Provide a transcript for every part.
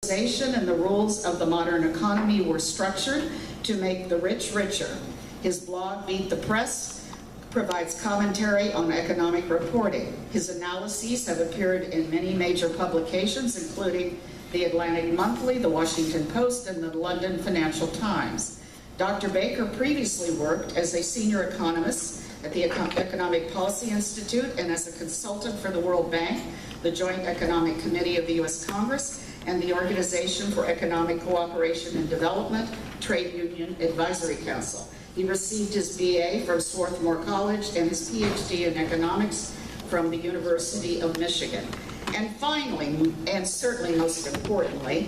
And the rules of the modern economy were structured to make the rich richer. His blog, Beat the Press, provides commentary on economic reporting. His analyses have appeared in many major publications, including the Atlantic Monthly, the Washington Post, and the London Financial Times. Dr. Baker previously worked as a senior economist at the Economic Policy Institute and as a consultant for the World Bank, the Joint Economic Committee of the U.S. Congress, and the Organization for Economic Cooperation and Development, Trade Union Advisory Council. He received his BA from Swarthmore College and his PhD in economics from the University of Michigan. And finally, and certainly most importantly,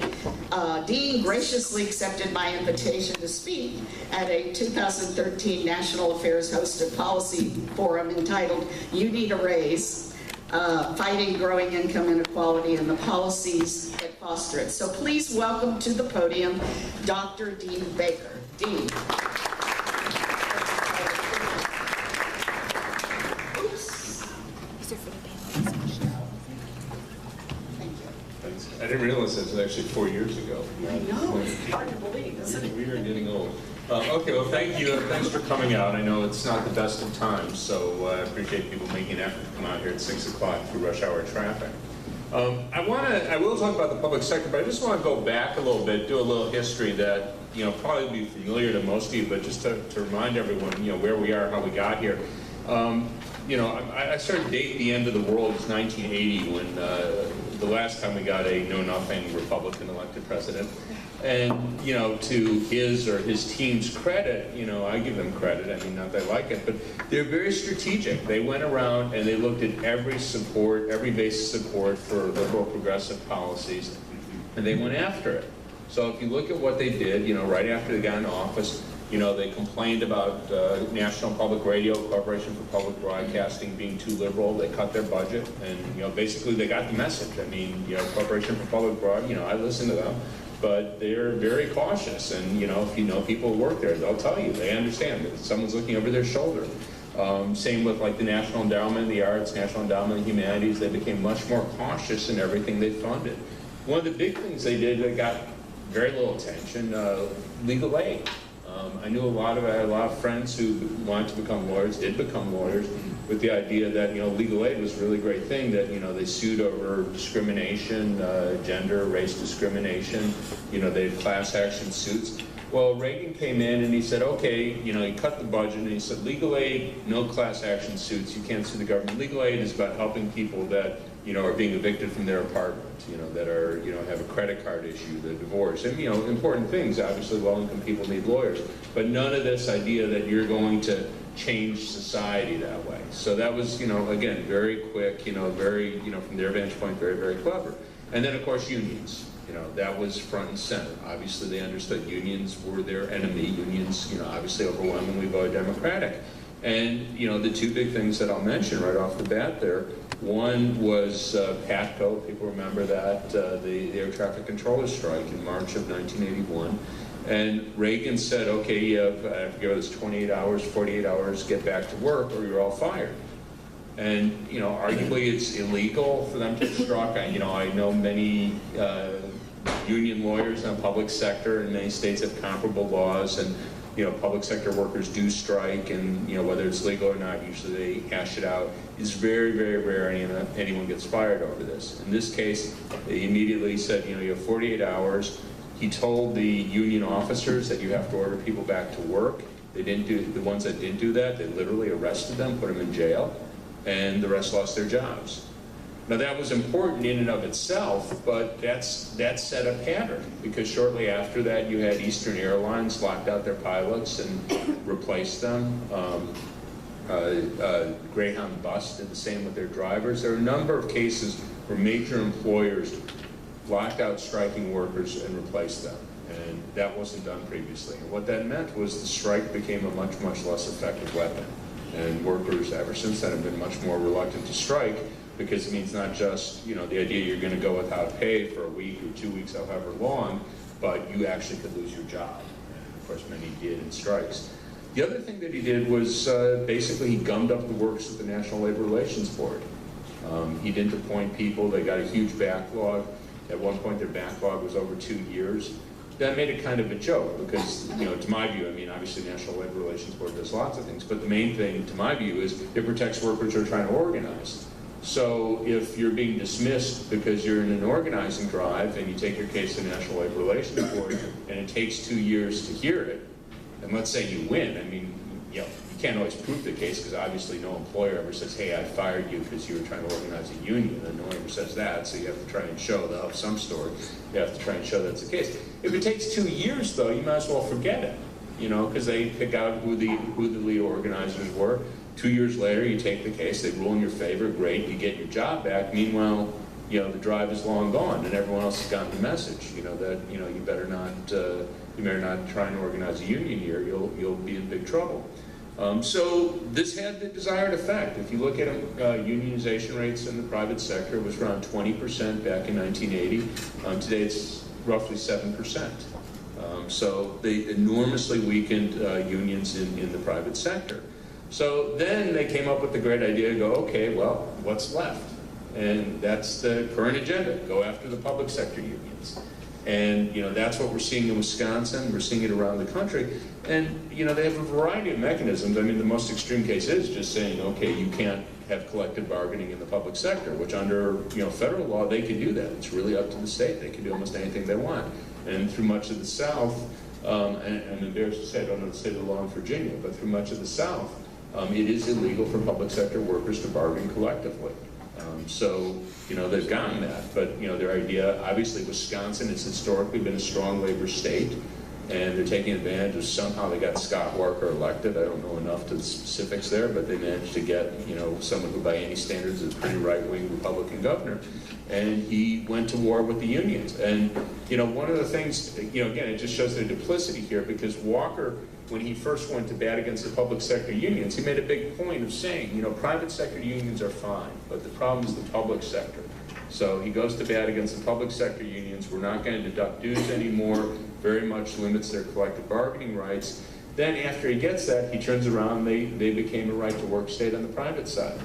Dean graciously accepted my invitation to speak at a 2013 National Affairs hosted policy forum entitled "You Need a Raise, Fighting Growing Income Inequality and the Policies that Foster It." So please welcome to the podium Dr. Dean Baker. Dean. I didn't realize that was actually 4 years ago. I know, it's hard to believe, isn't it? We are getting old. Okay, well, thank you. Thanks for coming out. I know it's not the best of times, so I appreciate people making an effort to come out here at 6 o'clock through rush hour traffic. I will talk about the public sector, but I just want to go back a little bit, do a little history that, probably be familiar to most of you, but just to remind everyone, where we are, how we got here. I started dating the end of the world was 1980 when the last time we got a know-nothing Republican elected president. And, to his or his team's credit, I give them credit, I mean, not that I like it, but they're very strategic. They went around and they looked at every base of support for liberal progressive policies, and they went after it. So if you look at what they did, right after they got in office, they complained about National Public Radio, Corporation for Public Broadcasting being too liberal. They cut their budget, and basically they got the message. I mean, Corporation for Public Broad, I listen to them, but they're very cautious. And if you know people who work there, they'll tell you they understand that someone's looking over their shoulder. Same with like the National Endowment of the Arts, National Endowment of the Humanities. They became much more cautious in everything they funded. One of the big things they did that got very little attention, legal aid. I had a lot of friends who wanted to become lawyers, did become lawyers, with the idea that legal aid was a really great thing. That they sued over discrimination, gender, race discrimination. They had class action suits. Well, Reagan came in and he said, okay, he cut the budget and he said, legal aid, no class action suits. You can't sue the government. Legal aid is about helping people that are being evicted from their apartment, that are, have a credit card issue, the divorce, and, important things. Obviously, low-income people need lawyers, but none of this idea that you're going to change society that way. So that was, again, very quick, very, from their vantage point, very, very clever. And then, of course, unions. That was front and center. Obviously, they understood unions were their enemy. Unions, obviously overwhelmingly voted Democratic. And, the two big things that I'll mention right off the bat there, one was PATCO, people remember that, the air traffic controller strike in March of 1981. And Reagan said, okay, you have, I forget, it was 28 hours, 48 hours, get back to work or you're all fired. And, arguably it's illegal for them to strike. I know many union lawyers in the public sector in many states have comparable laws, and public sector workers do strike, and whether it's legal or not, usually they hash it out. It's very, very rare anyone gets fired over this. In this case, they immediately said, you have 48 hours. He told the union officers that you have to order people back to work. They didn't do, the ones that didn't do that, they literally arrested them, put them in jail, and the rest lost their jobs. Now that was important in and of itself, but that set a pattern, because shortly after that you had Eastern Airlines locked out their pilots and replaced them. Greyhound Bus did the same with their drivers. There are a number of cases where major employers locked out striking workers and replaced them, and that wasn't done previously. And what that meant was the strike became a much, much less effective weapon, and workers ever since then have been much more reluctant to strike, because it means not just, the idea you're going to go without pay for a week or 2 weeks, however long, but you actually could lose your job. And of course, many did in strikes. The other thing that he did was basically he gummed up the works of the National Labor Relations Board. He didn't appoint people. They got a huge backlog. At one point, their backlog was over 2 years. That made it kind of a joke because, to my view, I mean, obviously the National Labor Relations Board does lots of things, but the main thing, to my view, is it protects workers who are trying to organize. So if you're being dismissed because you're in an organizing drive and you take your case to the National Labor Relations Board and it takes 2 years to hear it, and let's say you win, I mean, you can't always prove the case because obviously no employer ever says, hey, I fired you because you were trying to organize a union, and no one ever says that, so you have to try and show, they'll have some story, you have to try and show that's the case. If it takes 2 years, though, you might as well forget it, because they pick out who the lead organizers were. 2 years later, you take the case, they rule in your favor, great, you get your job back. Meanwhile, the drive is long gone, and everyone else has gotten the message, that you better not try and organize a union here. You'll be in big trouble. So this had the desired effect. If you look at unionization rates in the private sector, it was around 20% back in 1980. Today, it's roughly 7%. So they enormously weakened unions in the private sector. So then they came up with the great idea to go, okay, well, what's left? And that's the current agenda, go after the public sector unions. And, that's what we're seeing in Wisconsin, we're seeing it around the country. And, they have a variety of mechanisms. I mean, the most extreme case is just saying, okay, you can't have collective bargaining in the public sector, which under, federal law, they can do that. It's really up to the state. They can do almost anything they want. And through much of the South, and I'm embarrassed to say, I don't know the state of the law in Virginia, but through much of the South, it is illegal for public sector workers to bargain collectively. So, they've gotten that, but, their idea, obviously Wisconsin has historically been a strong labor state, and they're taking advantage of somehow they got Scott Walker elected. I don't know enough to the specifics there, but they managed to get, someone who by any standards is a pretty right-wing Republican governor, and he went to war with the unions. And, one of the things, again, it just shows their duplicity here, because Walker, when he first went to bat against the public sector unions, he made a big point of saying, private sector unions are fine, but the problem is the public sector. So he goes to bat against the public sector unions. We're not going to deduct dues anymore, very much limits their collective bargaining rights. Then after he gets that, he turns around, they became a right-to-work state on the private side.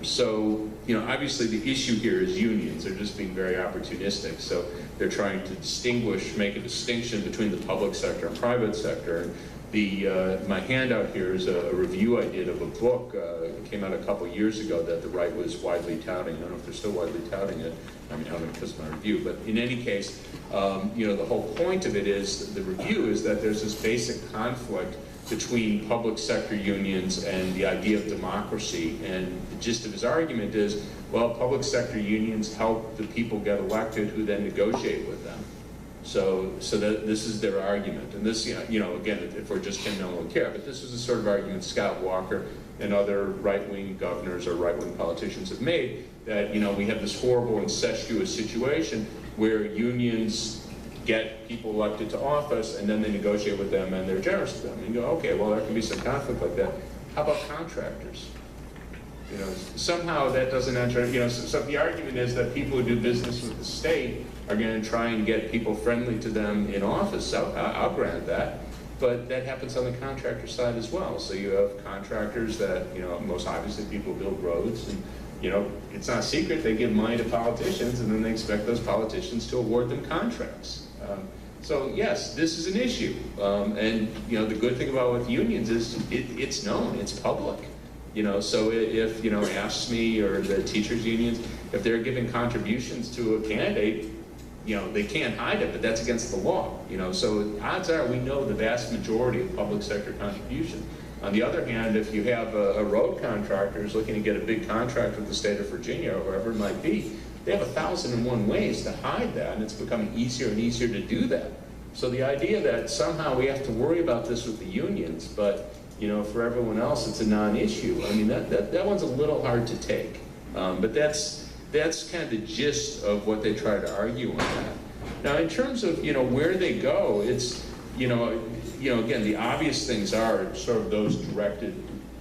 So, obviously the issue here is unions. They're just being very opportunistic. So they're trying to make a distinction between the public sector and private sector. And my handout here is a review I did of a book. It came out a couple years ago that the right was widely touting. I don't know if they're still widely touting it. I mean, I don't know because of my review. But in any case, the whole point of it is, the review is that there's this basic conflict between public sector unions and the idea of democracy. And the gist of his argument is, well, public sector unions help the people get elected who then negotiate with them. So that this is their argument. And this, again, if we're just him, no one would care. But this is the sort of argument Scott Walker and other right-wing governors or right-wing politicians have made, that, we have this horrible incestuous situation where unions get people elected to office, and then they negotiate with them, and they're generous to them. And you go, okay, well, there can be some conflict like that. How about contractors? Somehow that doesn't enter, so the argument is that people who do business with the state are going to try and get people friendly to them in office. So I'll grant that. But that happens on the contractor side as well. So you have contractors that, most obviously people build roads, and, it's not a secret, they give money to politicians, and then they expect those politicians to award them contracts. So yes, this is an issue. And, the good thing about with unions is it's known, it's public. So if, AFSCME or the teachers unions, if they're giving contributions to a candidate, they can't hide it, but that's against the law. So odds are we know the vast majority of public sector contribution. On the other hand, if you have a road contractor who's looking to get a big contract with the state of Virginia or wherever it might be, they have 1,001 ways to hide that, and it's becoming easier and easier to do that. So the idea that somehow we have to worry about this with the unions, but for everyone else it's a non-issue, I mean, that one's a little hard to take. But that's kind of the gist of what they try to argue on that. Now, in terms of where they go, it's again, the obvious things are sort of those directed,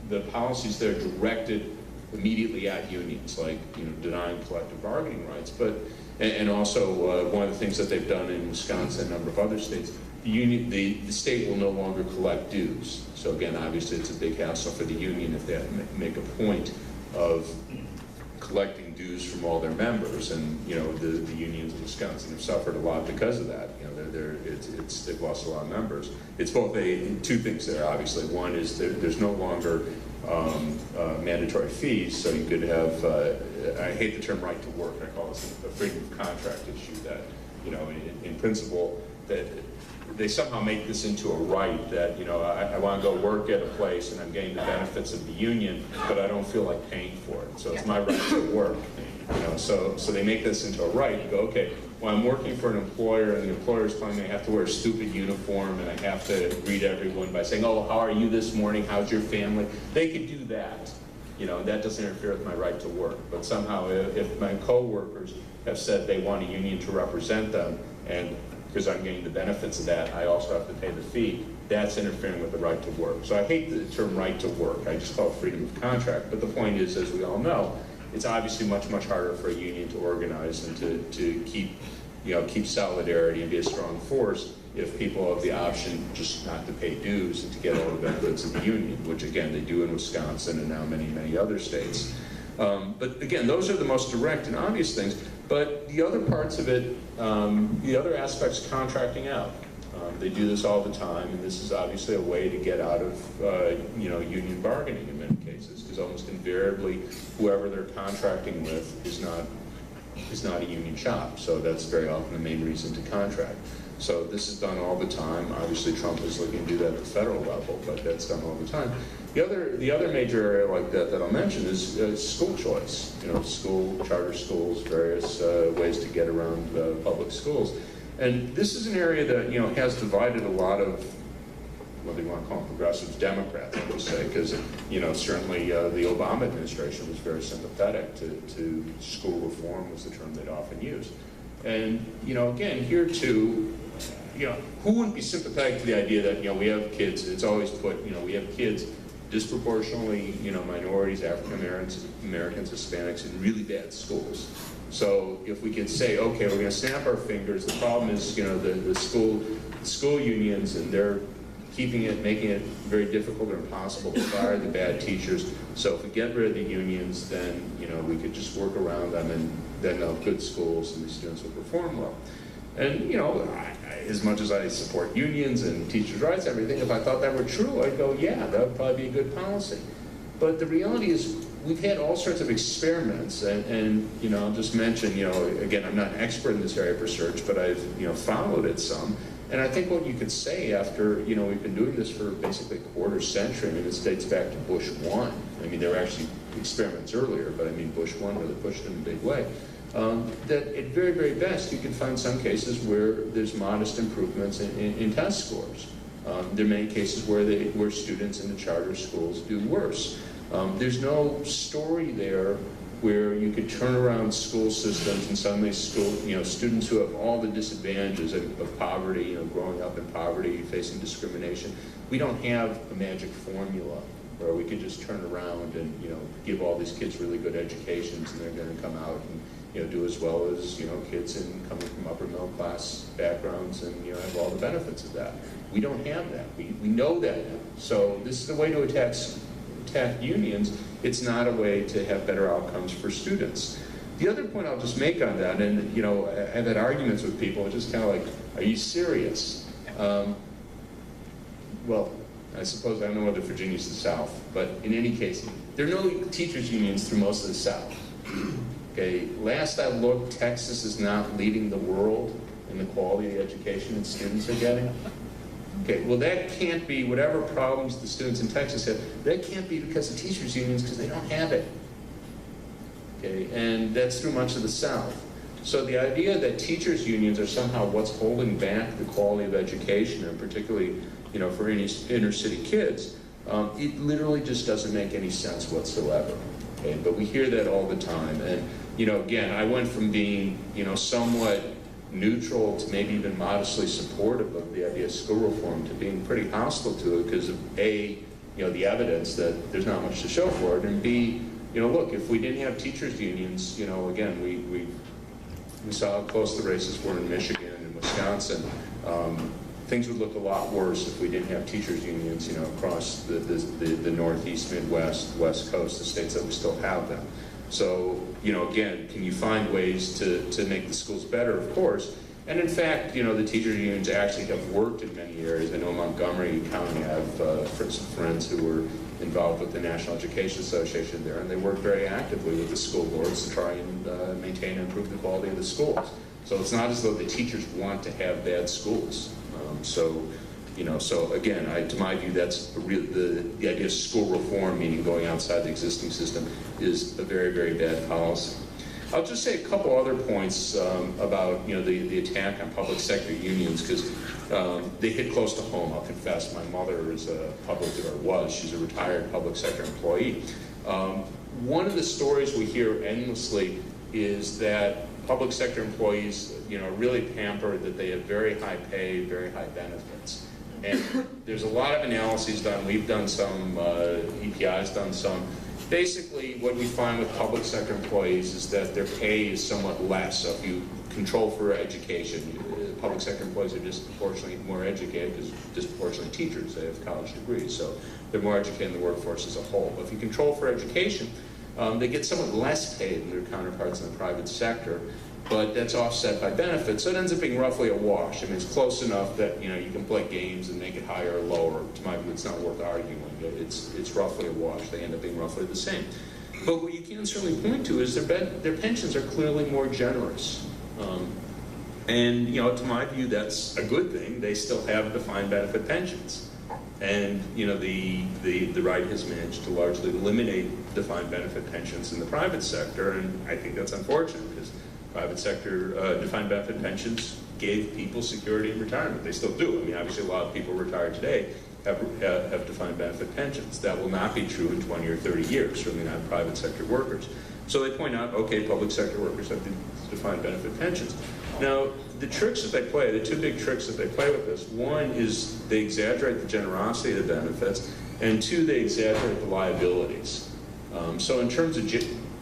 the policies that are directed immediately at unions, like denying collective bargaining rights. But and also one of the things that they've done in Wisconsin, a number of other states, the state will no longer collect dues. So again, obviously, it's a big hassle for the union if they make a point of collecting dues from all their members, and you know the unions in Wisconsin have suffered a lot because of that. You know, they've lost a lot of members. It's both two things there. Obviously, one is there's no longer mandatory fees, so you could have. I hate the term right to work. I call this a freedom of contract issue. That you know, in principle, that they somehow make this into a right that, you know, I want to go work at a place and I'm getting the benefits of the union, but I don't feel like paying for it. So it's my right to work. You know, so they make this into a right. You go, okay, well, I'm working for an employer and the employer is claiming I have to wear a stupid uniform and I have to greet everyone by saying, oh, how are you this morning? How's your family? They could do that. You know, that doesn't interfere with my right to work. But somehow if my coworkers have said they want a union to represent them, and because I'm getting the benefits of that, I also have to pay the fee, that's interfering with the right to work. So I hate the term right to work. I just call it freedom of contract. But the point is, as we all know, it's obviously much, much harder for a union to organize and to keep solidarity and be a strong force if people have the option just not to pay dues and to get all the benefits of the union, which again, they do in Wisconsin and now many, many other states. But again, those are the most direct and obvious things. But the other parts of it, the other aspects, contracting out. They do this all the time, and this is obviously a way to get out of union bargaining in many cases, because almost invariably, whoever they're contracting with is not a union shop. So that's very often the main reason to contract. So this is done all the time. Obviously, Trump is looking to do that at the federal level, but that's done all the time. The other major area like that I'll mention is school choice. You know, charter schools, various ways to get around public schools. And this is an area that, you know, has divided a lot of, what do you want to call them, progressives, Democrats, I would say, because, you know, certainly the Obama administration was very sympathetic to school reform was the term they'd often use. And, you know, again, here too, you know, who wouldn't be sympathetic to the idea that, you know, we have kids, it's always put, you know, we have kids disproportionately, you know, minorities, African Americans, Hispanics in really bad schools. So if we could say, okay, we're going to snap our fingers, the problem is, you know, the school unions, and they're making it very difficult or impossible to fire the bad teachers. So if we get rid of the unions, then, you know, we could just work around them, and then they'll have good schools and the students will perform well. And, you know, as much as I support unions and teachers' rights, everything, if I thought that were true, I'd go, yeah, that would probably be a good policy. But the reality is, we've had all sorts of experiments, and you know, I'll just mention, you know, again, I'm not an expert in this area of research, but I've, you know, followed it some. And I think what you could say after, you know, we've been doing this for basically a quarter century, I mean, it dates back to Bush 1. I mean, there were actually experiments earlier, but I mean, Bush 1 really pushed it in a big way. That at very, very best, you can find some cases where there's modest improvements in test scores. There are many cases where students in the charter schools do worse. There's no story there where you could turn around school systems and suddenly students who have all the disadvantages of poverty, you know, growing up in poverty, facing discrimination. We don't have a magic formula where we could just turn around and, you know, give all these kids really good educations and they're going to come out and, you know, do as well as, you know, kids coming from upper middle class backgrounds and, you know, have all the benefits of that. We don't have that. We know that now. So this is the way to attack unions. It's not a way to have better outcomes for students. The other point I'll just make on that, and, you know, I've had arguments with people, it's just kind of like, are you serious? Well, I suppose I don't know whether Virginia's the South, but in any case, there are no teachers' unions through most of the South. Okay, last I looked, Texas is not leading the world in the quality of the education that students are getting. Okay, well that can't be, whatever problems the students in Texas have, that can't be because of teachers' unions, because they don't have it. Okay, and that's through much of the South. So the idea that teachers' unions are somehow what's holding back the quality of education, and particularly, you know, for inner city kids, it literally just doesn't make any sense whatsoever. Okay, but we hear that all the time, and, you know, again, I went from being, you know, somewhat neutral to maybe even modestly supportive of the idea of school reform to being pretty hostile to it because of A, you know, the evidence that there's not much to show for it, and B, you know, look, if we didn't have teachers' unions, you know, again, we saw how close the races were in Michigan and Wisconsin. Things would look a lot worse if we didn't have teachers' unions, you know, across the Northeast, Midwest, West Coast, the states that we still have them. So, again, can you find ways to make the schools better? Of course. And in fact, the teachers unions actually have worked in many areas. I know Montgomery County, I have some friends who were involved with the National Education Association there, and they work very actively with the school boards to try and maintain and improve the quality of the schools. So it's not as though the teachers want to have bad schools. So again, to my view, that's the idea of school reform, meaning going outside the existing system, is a very, very bad policy. I'll just say a couple other points about the attack on public sector unions, because they hit close to home. I'll confess, my mother is she's a retired public sector employee. One of the stories we hear endlessly is that public sector employees, are really pampered, that they have very high pay, very high benefits. And there's a lot of analyses done. We've done some, EPI's done some. Basically, what we find with public sector employees is that their pay is somewhat less. So if you control for education, public sector employees are disproportionately more educated because disproportionately teachers, they have college degrees, so they're more educated in the workforce as a whole. But if you control for education, they get somewhat less paid than their counterparts in the private sector, but that's offset by benefits, so it ends up being roughly a wash. I mean, it's close enough that you can play games and make it higher or lower. To my view, it's not worth arguing. It's roughly a wash. They end up being roughly the same. But what you can certainly point to is their pensions are clearly more generous. And to my view, that's a good thing. They still have defined benefit pensions. And the right has managed to largely eliminate defined benefit pensions in the private sector, and I think that's unfortunate because private sector defined benefit pensions gave people security in retirement. They still do. I mean, obviously a lot of people retired today have defined benefit pensions. That will not be true in 20 or 30 years, certainly not private sector workers. So they point out, okay, public sector workers have defined benefit pensions. Now, the tricks that they play, the two big tricks that they play with this, one is they exaggerate the generosity of the benefits, and two, they exaggerate the liabilities. So in terms of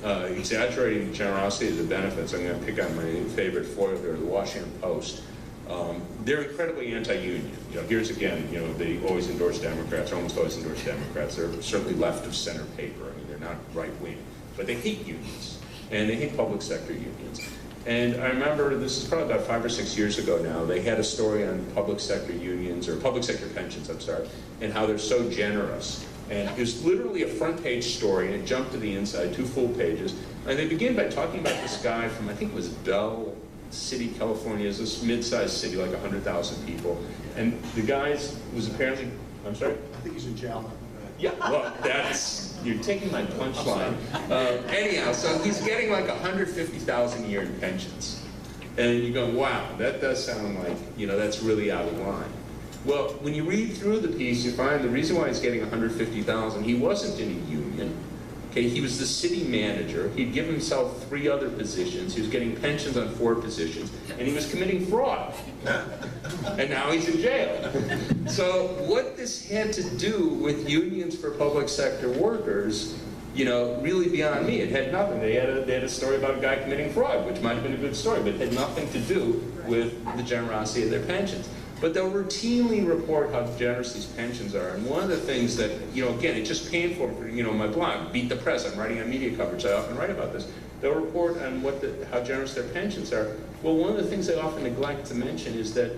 exaggerating the generosity of the benefits, I'm going to pick on my favorite foil here, the Washington Post. They're incredibly anti-union. Here's again, they always endorse Democrats, or almost always endorse Democrats. They're certainly left of center paper. I mean, they're not right-wing, but they hate unions, and they hate public sector unions. And I remember, this is probably about 5 or 6 years ago now, they had a story on public sector unions, or public sector pensions, I'm sorry, and how they're so generous. And it was literally a front page story, and it jumped to the inside, 2 full pages. And they begin by talking about this guy from, I think it was Bell City, California. It's this mid-sized city, like 100,000 people. And the guy was apparently, I'm sorry? I think he's in jail now. Yeah, well, you're taking my punchline. Anyhow, so he's getting like $150,000 a year in pensions. And you go, wow, that does sound like, that's really out of line. Well, when you read through the piece, you find the reason why he's getting $150,000, he wasn't in a union. Okay, he was the city manager. He'd given himself 3 other positions. He was getting pensions on 4 positions, and he was committing fraud. And now he's in jail. So what this had to do with unions for public sector workers, really beyond me. It had nothing. They had a story about a guy committing fraud, which might have been a good story, but it had nothing to do with the generosity of their pensions. But they'll routinely report how generous these pensions are. And one of the things that, again, it's just painful for, my blog, Beat the Press, I'm writing on media coverage, I often write about this. They'll report on how generous their pensions are. Well, one of the things they often neglect to mention is that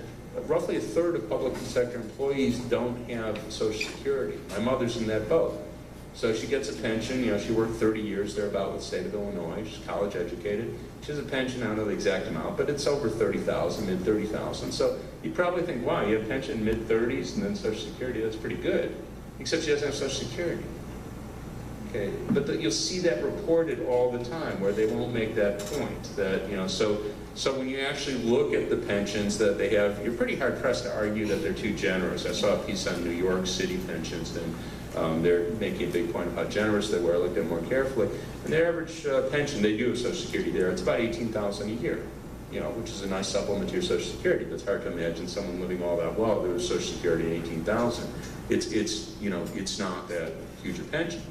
roughly 1/3 of public sector employees don't have Social Security. My mother's in that boat. So she gets a pension, she worked 30 years thereabout with the state of Illinois, she's college educated. She has a pension, I don't know the exact amount, but it's over 30,000, mid 30,000. So you probably think, wow, you have a pension mid 30s and then Social Security, that's pretty good. Except she doesn't have Social Security. Okay, but you'll see that reported all the time where they won't make that point. That, so when you actually look at the pensions that they have, you're pretty hard pressed to argue that they're too generous. I saw a piece on New York City pensions, and they're making a big point of how generous they were. I looked at it more carefully. And their average pension, they do have Social Security there, it's about $18,000 a year, which is a nice supplement to your Social Security. But it's hard to imagine someone living all that well with Social Security at $18,000. It's not that huge a pension.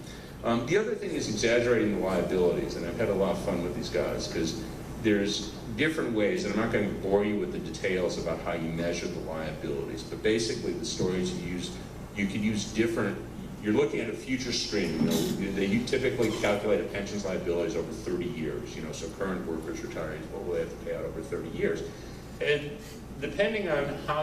The other thing is exaggerating the liabilities, and I've had a lot of fun with these guys because there's different ways, and I'm not going to bore you with the details about how you measure the liabilities, but basically the stories you could use different you're looking at a future stream. You know, they typically calculate a pensions liabilities over 30 years. You know, so current workers, retirees, what will they have to pay out over 30 years? And depending on how